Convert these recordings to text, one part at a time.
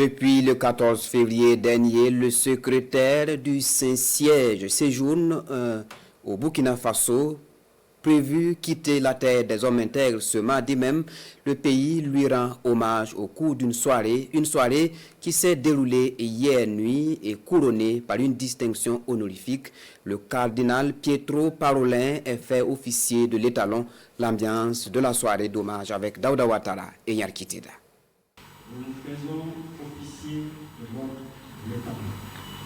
Depuis le 14 février dernier, le secrétaire du Saint-Siège séjourne au Burkina Faso, prévu quitter la terre des hommes intègres ce mardi même. Le pays lui rend hommage au cours d'une soirée, qui s'est déroulée hier nuit et couronnée par une distinction honorifique. Le cardinal Pietro Parolin est fait officier de l'étalon. L'ambiance de la soirée d'hommage avec Daouda Ouattara et Yarkitida. Nous faisons officier de l'étalon.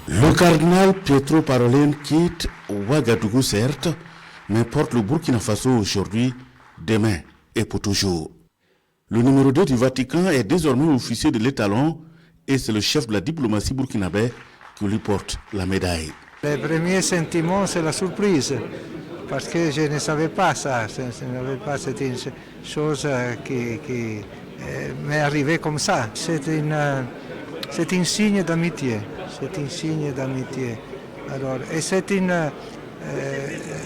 Le cardinal Pietro Parolin quitte Ouagadougou certes, mais porte le Burkina Faso aujourd'hui, demain et pour toujours. Le numéro 2 du Vatican est désormais officier de l'étalon et c'est le chef de la diplomatie burkinabé qui lui porte la médaille. Le premier sentiment, c'est la surprise, parce que je ne savais pas ça. C'était une chose qui m'est arrivée comme ça. C'est un signe d'amitié. C'est un signe d'amitié. Alors, et c'est un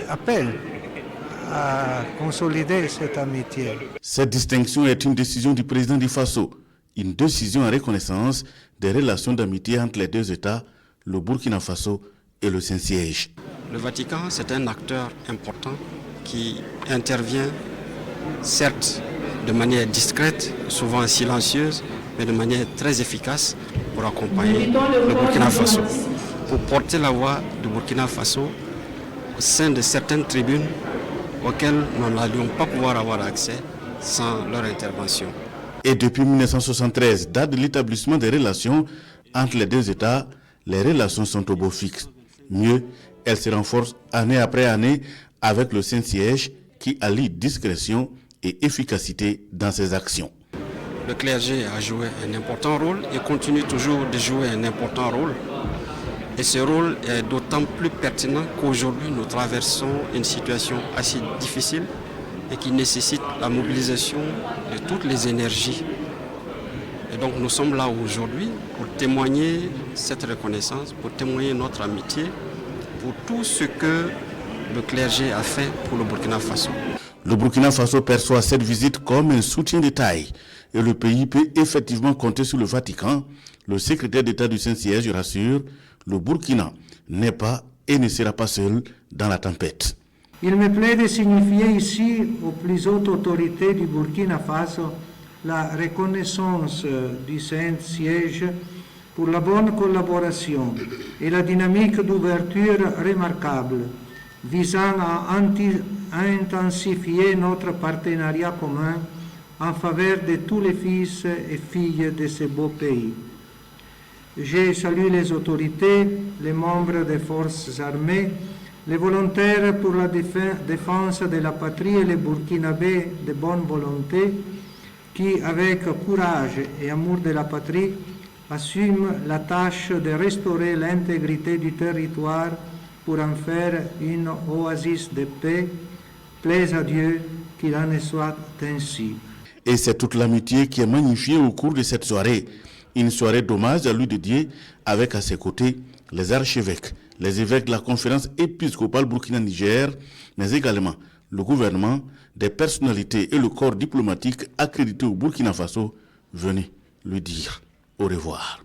appel à consolider cette amitié. Cette distinction est une décision du président du Faso, une décision en reconnaissance des relations d'amitié entre les deux États, le Burkina Faso et le Saint-Siège. Le Vatican, c'est un acteur important qui intervient, certes de manière discrète, souvent silencieuse, mais de manière très efficace pour accompagner le Burkina Faso, pour porter la voix du Burkina Faso au sein de certaines tribunes auxquelles nous n'allions pas pouvoir avoir accès sans leur intervention. Et depuis 1973, date de l'établissement des relations entre les deux États, les relations sont au beau fixe. Mieux, elles se renforcent année après année avec le Saint-Siège qui allie discrétion et efficacité dans ses actions. Le clergé a joué un important rôle et continue toujours de jouer un important rôle. Et ce rôle est d'autant plus pertinent qu'aujourd'hui nous traversons une situation assez difficile et qui nécessite la mobilisation de toutes les énergies. Et donc nous sommes là aujourd'hui pour témoigner cette reconnaissance, pour témoigner notre amitié, pour tout ce que le clergé a fait pour le Burkina Faso. Le Burkina Faso perçoit cette visite comme un soutien de taille et le pays peut effectivement compter sur le Vatican. Le secrétaire d'État du Saint-Siège rassure, le Burkina n'est pas et ne sera pas seul dans la tempête. Il me plaît de signifier ici aux plus hautes autorités du Burkina Faso la reconnaissance du Saint-Siège pour la bonne collaboration et la dynamique d'ouverture remarquable visant à intensifier notre partenariat commun en faveur de tous les fils et filles de ce beau pays. Je salue les autorités, les membres des forces armées, les volontaires pour la défense de la patrie et les Burkinabés de bonne volonté qui, avec courage et amour de la patrie, assument la tâche de restaurer l'intégrité du territoire pour en faire une oasis de paix. Plaise à Dieu qu'il en soit ainsi. Et c'est toute l'amitié qui est magnifiée au cours de cette soirée. Une soirée d'hommage à lui dédiée avec à ses côtés les archevêques, les évêques de la conférence épiscopale Burkina-Niger, mais également le gouvernement, des personnalités et le corps diplomatique accrédité au Burkina Faso. Venez lui dire au revoir.